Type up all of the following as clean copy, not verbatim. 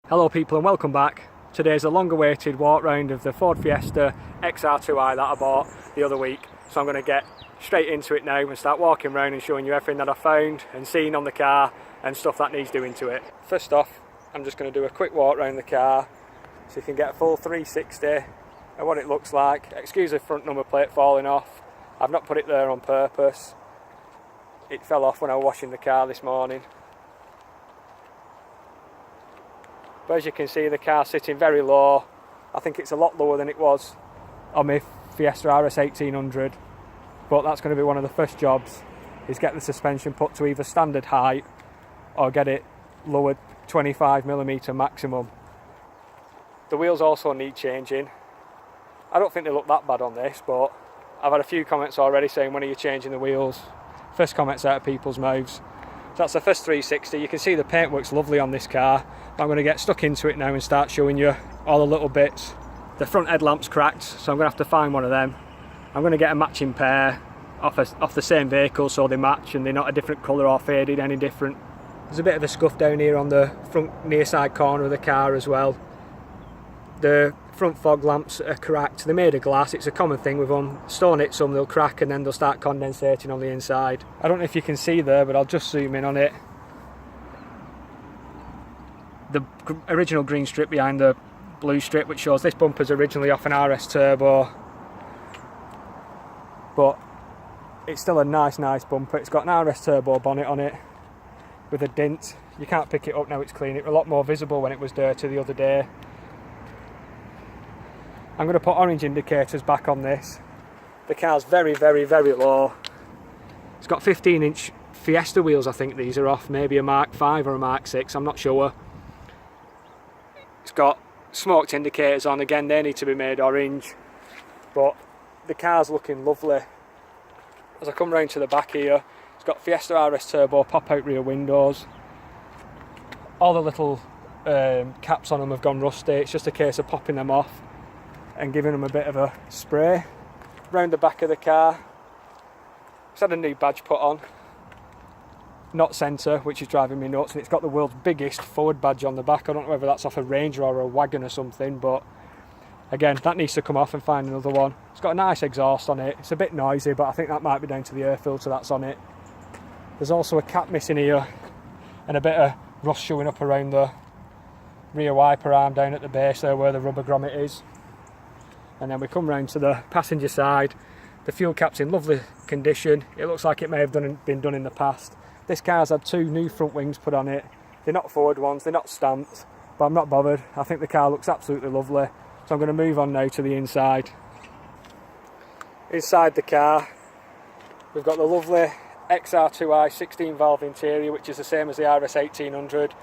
Hello people and welcome back. Today's a long awaited walk round of the Ford Fiesta XR2i that I bought the other week. So I'm going to get straight into it now and start walking around and showing you everything that I found and seen on the car and stuff that needs doing to it. First off, I'm just going to do a quick walk around the car so you can get a full 360 of what it looks like. Excuse the front number plate falling off. I've not put it there on purpose. It fell off when I was washing the car this morning. But as you can see, the car's sitting very low. I think it's a lot lower than it was on my Fiesta RS 1800. But that's going to be one of the first jobs, is get the suspension put to either standard height or get it lowered 25mm maximum. The wheels also need changing. I don't think they look that bad on this, but I've had a few comments already saying, when are you changing the wheels? First comments out of people's mouths. So that's the first 360. You can see the paintwork's lovely on this car. I'm going to get stuck into it now and start showing you all the little bits. The front headlamp's cracked, so I'm going to have to find one of them. I'm going to get a matching pair off the same vehicle so they match and they're not a different colour or faded any different. There's a bit of a scuff down here on the front near side corner of the car as well. The front fog lamps are cracked. They're made of glass. It's a common thing with them. Stone hit some, they'll crack and then they'll start condensating on the inside. I don't know if you can see there, but I'll just zoom in on it. The original green strip behind the blue strip, which shows this bumper's originally off an RS Turbo, but it's still a nice bumper. It's got an RS Turbo bonnet on it with a dint. You can't pick it up now it's clean. It was a lot more visible when it was dirty the other day. I'm going to put orange indicators back on this. The car's very low. It's got 15-inch Fiesta wheels, I think these are off, maybe a Mark 5 or a Mark 6, I'm not sure. It's got smoked indicators on, again they need to be made orange, but the car's looking lovely. As I come round to the back here, it's got Fiesta RS Turbo pop-out rear windows. All the little caps on them have gone rusty. It's just a case of popping them off and giving them a bit of a spray. Round the back of the car, it's had a new badge put on, not centre, which is driving me nuts, and it's got the world's biggest Ford badge on the back. I don't know whether that's off a Ranger or a wagon or something, but again, that needs to come off and find another one. It's got a nice exhaust on it. It's a bit noisy, but I think that might be down to the air filter that's on it. There's also a cap missing here and a bit of rust showing up around the rear wiper arm down at the base there where the rubber grommet is. And then we come round to the passenger side. The fuel cap's in lovely condition. It looks like it may have been done in the past. This car's had two new front wings put on it. They're not Ford ones, they're not stamped, but I'm not bothered. I think the car looks absolutely lovely. So I'm going to move on now to the inside. Inside the car, we've got the lovely XR2i 16 valve interior, which is the same as the RS 1800,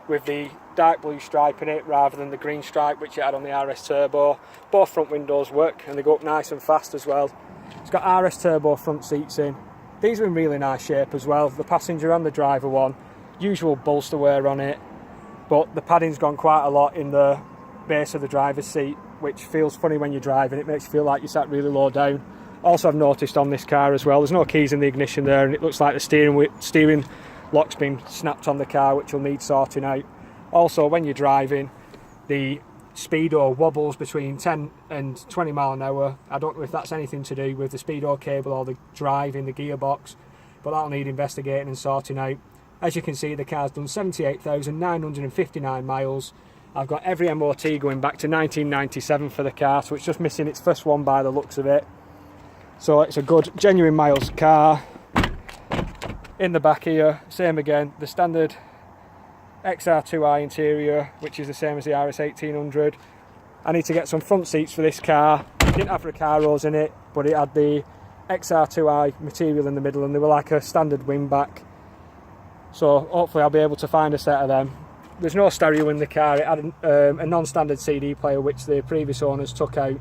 with the dark blue stripe in it rather than the green stripe which it had on the RS Turbo. Both front windows work and they go up nice and fast as well. It's got RS Turbo front seats in. These are in really nice shape as well, the passenger and the driver one. Usual bolster wear on it, but the padding's gone quite a lot in the base of the driver's seat, which feels funny when you're driving. It makes you feel like you're sat really low down. Also, I've noticed on this car as well, there's no keys in the ignition there, and it looks like the steering lock's been snapped on the car, which will need sorting out. Also, when you're driving, the speedo wobbles between 10 and 20 mile an hour. I don't know if that's anything to do with the speedo cable or the drive in the gearbox, but that'll need investigating and sorting out. As you can see, the car's done 78,959 miles. I've got every MOT going back to 1997 for the car, so it's just missing its first one by the looks of it. So it's a good, genuine miles car. In the back here, same again, the standard XR2i interior, which is the same as the RS 1800. I need to get some front seats for this car. It didn't have Recaros in it, but it had the XR2i material in the middle and they were like a standard wing back. So hopefully I'll be able to find a set of them. There's no stereo in the car. It had a non-standard CD player which the previous owners took out,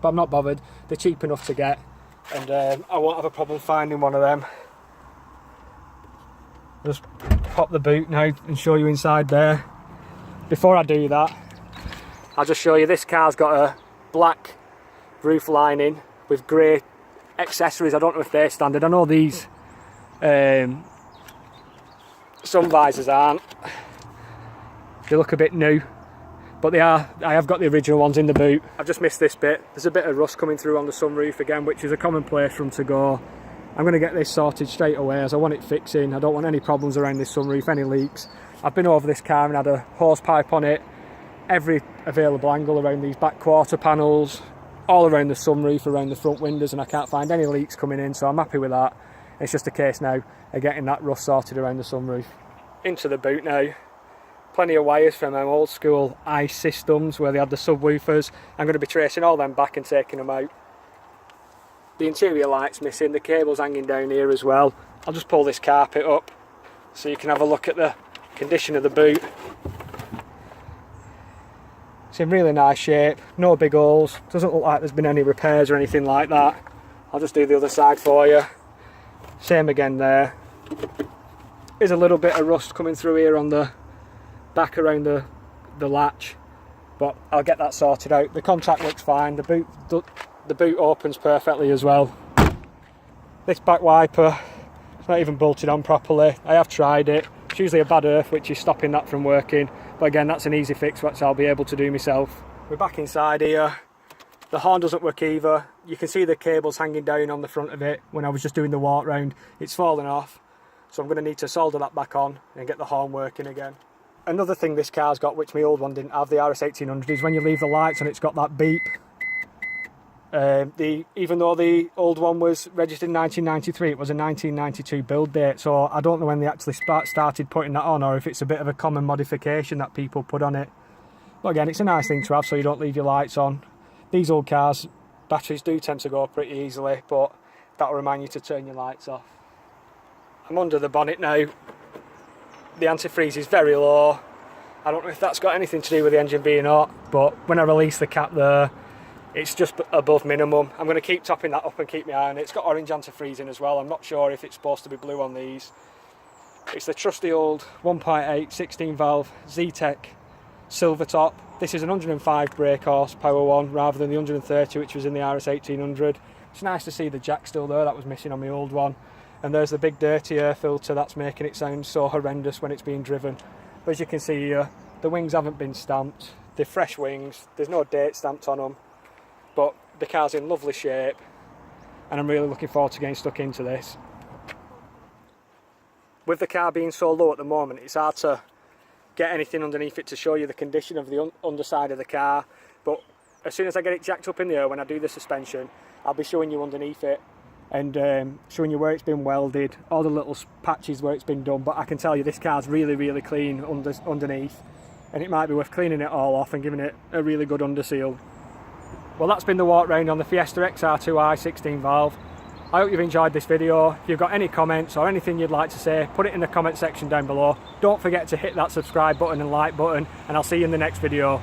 but I'm not bothered. They're cheap enough to get and I won't have a problem finding one of them. Just pop the boot now and show you inside there. Before I do that, I'll just show you this car's got a black roof lining with grey accessories. I don't know if they're standard. I know these sun visors aren't. They look a bit new, but I have got the original ones in the boot. I've just missed this bit. There's a bit of rust coming through on the sunroof again, which is a common place for them to go. I'm going to get this sorted straight away as I want it fixing. I don't want any problems around this sunroof, any leaks. I've been over this car and had a hose pipe on it, every available angle around these back quarter panels, all around the sunroof, around the front windows, and I can't find any leaks coming in, so I'm happy with that. It's just a case now of getting that rust sorted around the sunroof. Into the boot now. Plenty of wires from them old school ICE systems where they had the subwoofers. I'm going to be tracing all them back and taking them out. The interior light's missing, the cable's hanging down here as well. I'll just pull this carpet up so you can have a look at the condition of the boot. It's in really nice shape, no big holes, doesn't look like there's been any repairs or anything like that. I'll just do the other side for you. Same again there. There's a little bit of rust coming through here on the back around the latch, but I'll get that sorted out. The contact looks fine, the boot opens perfectly as well. This back wiper, it's not even bolted on properly. I have tried it. It's usually a bad earth which is stopping that from working, but again that's an easy fix which I'll be able to do myself. We're back inside here. The horn doesn't work either. You can see the cables hanging down on the front of it. When I was just doing the walk round, it's fallen off, so I'm going to need to solder that back on and get the horn working again. Another thing this car's got which my old one didn't have, the RS 1800, is when you leave the lights on, it's got that beep. Even though the old one was registered in 1993, it was a 1992 build date, so I don't know when they actually started putting that on, or if it's a bit of a common modification that people put on it. But again, it's a nice thing to have so you don't leave your lights on. These old cars, batteries do tend to go pretty easily, but that'll remind you to turn your lights off. I'm under the bonnet now. The antifreeze is very low. I don't know if that's got anything to do with the engine being hot, but when I release the cap there, it's just above minimum. I'm going to keep topping that up and keep my eye on it. It's got orange antifreeze in as well. I'm not sure if it's supposed to be blue on these. It's the trusty old 1.8 16 valve Z-Tech silver top. This is an 105 brake horsepower one rather than the 130 which was in the RS 1800. It's nice to see the jack still there, that was missing on my old one. And there's the big dirty air filter that's making it sound so horrendous when it's being driven. But as you can see here, the wings haven't been stamped. They're fresh wings, there's no date stamped on them. But the car's in lovely shape and I'm really looking forward to getting stuck into this. With the car being so low at the moment, it's hard to get anything underneath it to show you the condition of the underside of the car, but as soon as I get it jacked up in the air when I do the suspension, I'll be showing you underneath it and showing you where it's been welded, all the little patches where it's been done. But I can tell you this car's really clean underneath, and it might be worth cleaning it all off and giving it a really good underseal. Well, that's been the walk round on the Fiesta XR2i 16 valve. I hope you've enjoyed this video. If you've got any comments or anything you'd like to say, put it in the comment section down below. Don't forget to hit that subscribe button and like button, and I'll see you in the next video.